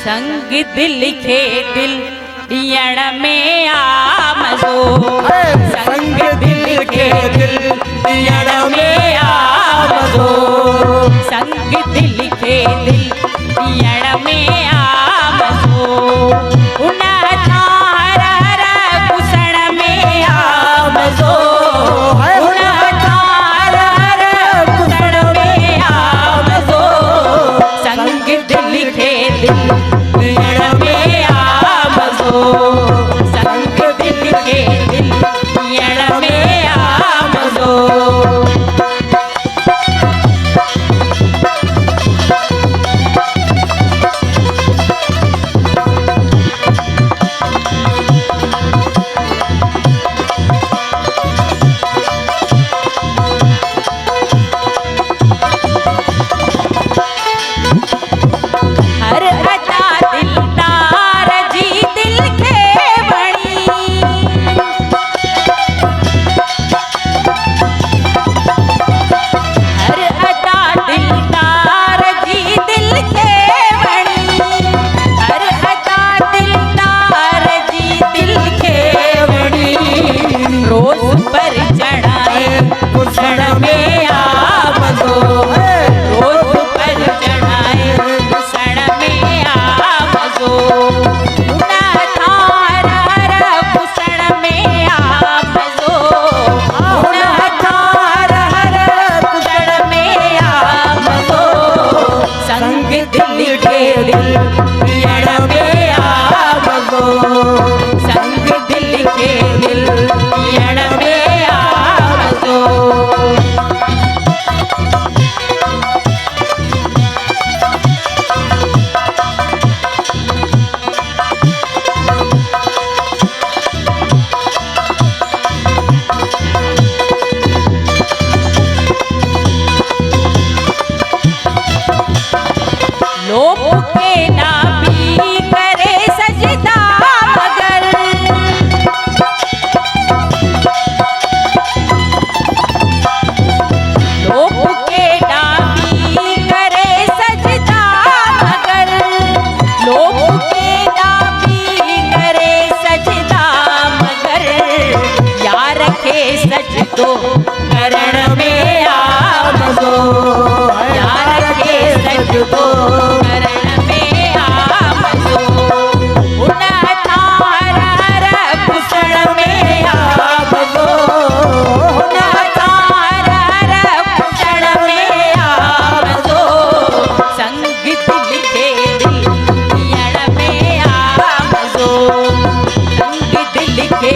संग दिल खे दिल ॾियण में आ मज़ो, संग दिल खे दिल ॾियण में आ मज़ो, संग दिल खे दिल ॾियण में आ मज़ो, उन हर हर पुसण में आ मज़ो, उन हर हर पुसण में आ मज़ो, संग दिल खे दिल ॾियण में आ मज़ो, संग दिल खे दिल ॾियण में आ मज़ो। सजदो करण में आ मज़ो, यार के सजदो करण में आ मज़ो, उन हर हर पुसण में आ मज़ो, उन हर हर पुसण में आ मज़ो, संग दिल खे दिल ॾियण में आ मज़ो, संग दिल खे